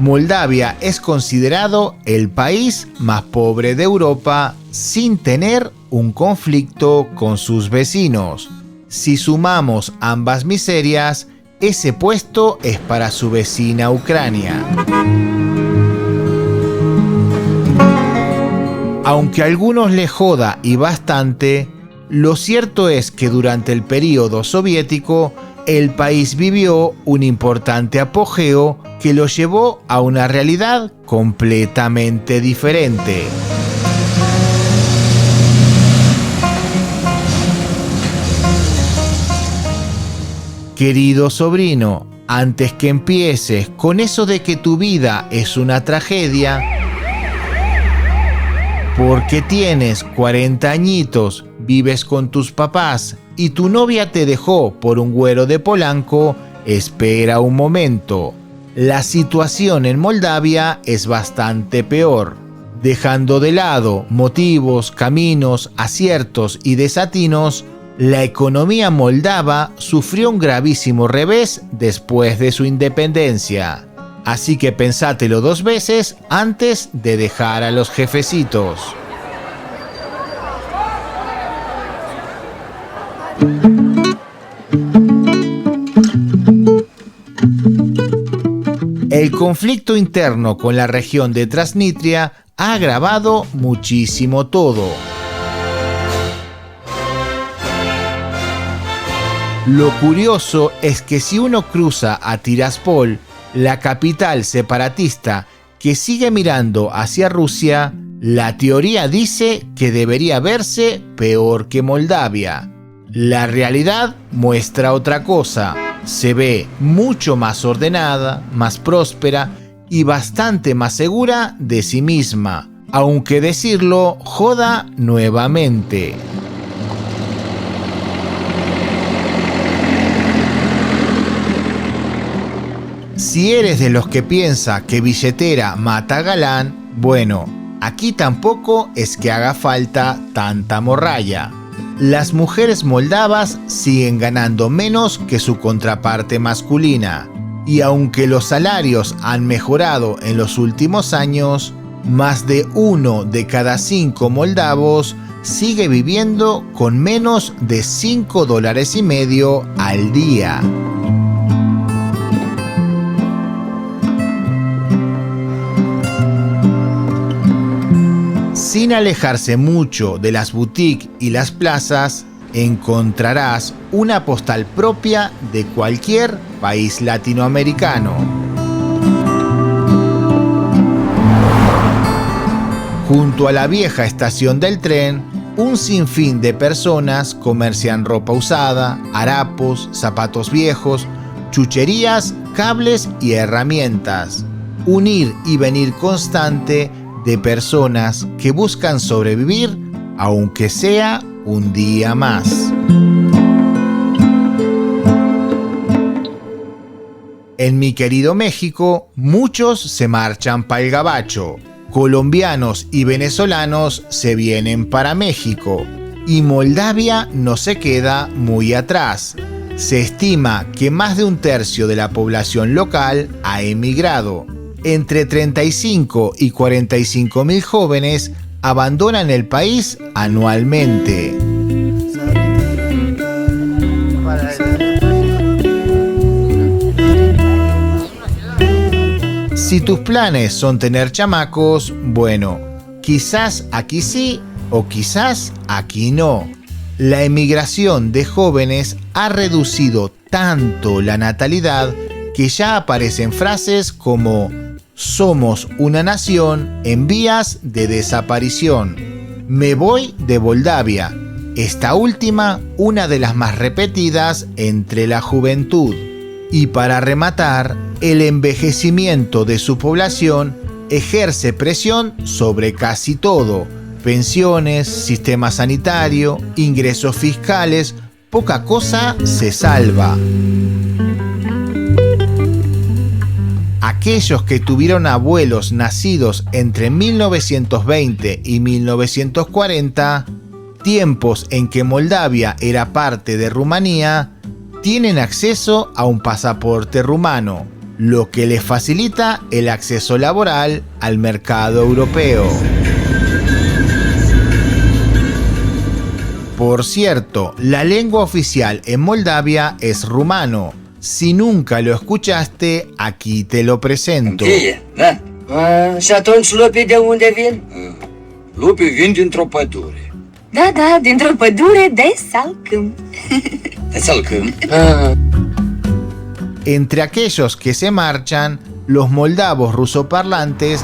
Moldavia es considerado el país más pobre de Europa sin tener un conflicto con sus vecinos. Si sumamos ambas miserias, ese puesto es para su vecina Ucrania. Aunque a algunos les joda y bastante, lo cierto es que durante el período soviético el país vivió un importante apogeo que lo llevó a una realidad completamente diferente. Querido sobrino, antes que empieces con eso de que tu vida es una tragedia, porque tienes 40 añitos, vives con tus papás y tu novia te dejó por un güero de Polanco, espera un momento. La situación en Moldavia es bastante peor. Dejando de lado motivos, caminos, aciertos y desatinos, la economía moldava sufrió un gravísimo revés después de su independencia. Así que pensátelo 2 veces antes de dejar a los jefecitos. El conflicto interno con la región de Transnistria ha agravado muchísimo todo. Lo curioso es que si uno cruza a Tiraspol, la capital separatista que sigue mirando hacia Rusia, la teoría dice que debería verse peor que Moldavia. La realidad muestra otra cosa. Se ve mucho más ordenada, más próspera y bastante más segura de sí misma, aunque decirlo joda nuevamente. Si eres de los que piensa que billetera mata galán, bueno, aquí tampoco es que haga falta tanta morralla. Las mujeres moldavas siguen ganando menos que su contraparte masculina, y aunque los salarios han mejorado en los últimos años, más de 1 de cada 5 moldavos sigue viviendo con menos de $5.50 al día. Sin alejarse mucho de las boutiques y las plazas, encontrarás una postal propia de cualquier país latinoamericano. Junto a la vieja estación del tren, un sinfín de personas comercian ropa usada, harapos, zapatos viejos, chucherías, cables y herramientas. Un ir y venir constante de personas que buscan sobrevivir, aunque sea un día más. En mi querido México, muchos se marchan para el gabacho. Colombianos y venezolanos se vienen para México. Y Moldavia no se queda muy atrás. Se estima que más de 1/3 de la población local ha emigrado. Entre 35 y 45 mil jóvenes abandonan el país anualmente. Si tus planes son tener chamacos, bueno, quizás aquí sí o quizás aquí no. La emigración de jóvenes ha reducido tanto la natalidad que ya aparecen frases como "somos una nación en vías de desaparición", "me voy de Moldavia", esta última una de las más repetidas entre la juventud. Y para rematar, el envejecimiento de su población ejerce presión sobre casi todo: pensiones, sistema sanitario, ingresos fiscales, poca cosa se salva. Aquellos que tuvieron abuelos nacidos entre 1920 y 1940, tiempos en que Moldavia era parte de Rumanía, tienen acceso a un pasaporte rumano. lo que les facilita el acceso laboral al mercado europeo. Por cierto, la lengua oficial en Moldavia es rumano. Si nunca lo escuchaste, aquí te lo presento. Și atunci lupii de unde vin? Lupii vin dintr-o pădure. Da, dintr-o pădure de salcâm. De salcâm? Entre aquellos que se marchan, los moldavos rusoparlantes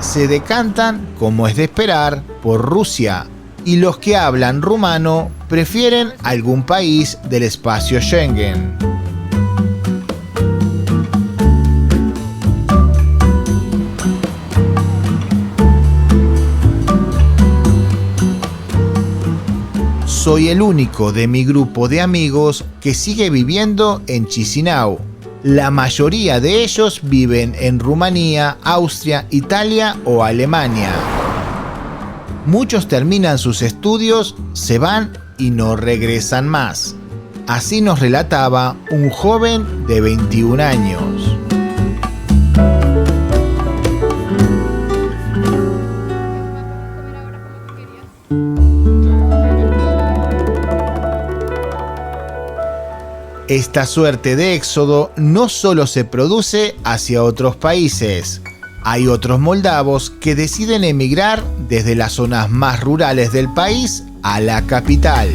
se decantan, como es de esperar, por Rusia, y los que hablan rumano prefieren algún país del espacio Schengen. Soy el único de mi grupo de amigos que sigue viviendo en Chisinau. La mayoría de ellos viven en Rumanía, Austria, Italia o Alemania. Muchos terminan sus estudios, se van y no regresan más. Así nos relataba un joven de 21 años. Esta suerte de éxodo no solo se produce hacia otros países. Hay otros moldavos que deciden emigrar desde las zonas más rurales del país a la capital.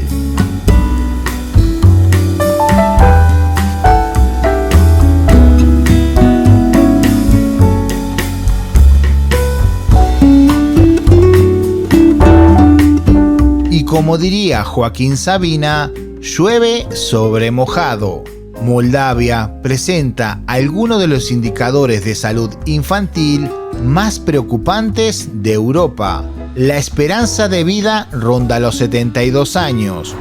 Y como diría Joaquín Sabina, llueve sobre mojado. Moldavia presenta algunos de los indicadores de salud infantil más preocupantes de Europa. La esperanza de vida ronda los 72 años.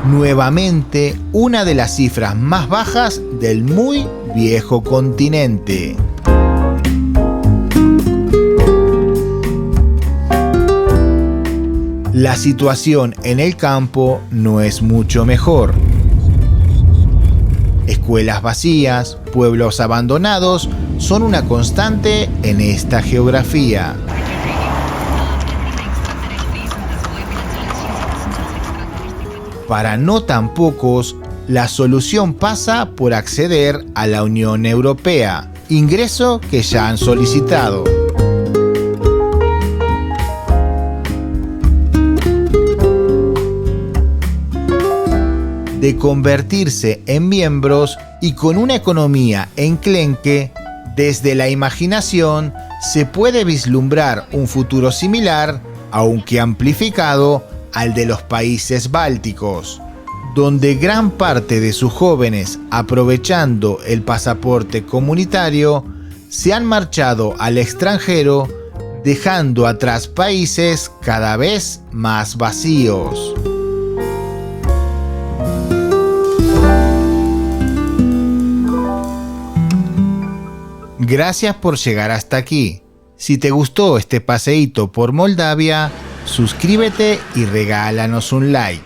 Nuevamente, una de las cifras más bajas del muy viejo continente. La situación en el campo no es mucho mejor. Escuelas vacías, pueblos abandonados son una constante en esta geografía. Para no tan pocos, la solución pasa por acceder a la Unión Europea, ingreso que ya han solicitado. De convertirse en miembros y con una economía enclenque, desde la imaginación se puede vislumbrar un futuro similar, aunque amplificado, al de los países bálticos, donde gran parte de sus jóvenes, aprovechando el pasaporte comunitario, se han marchado al extranjero, dejando atrás países cada vez más vacíos. Gracias por llegar hasta aquí. Si te gustó este paseíto por Moldavia, suscríbete y regálanos un like.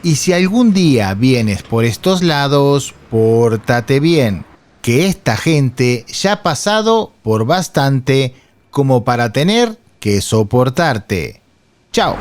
Y si algún día vienes por estos lados, pórtate bien, que esta gente ya ha pasado por bastante como para tener que soportarte. Chao.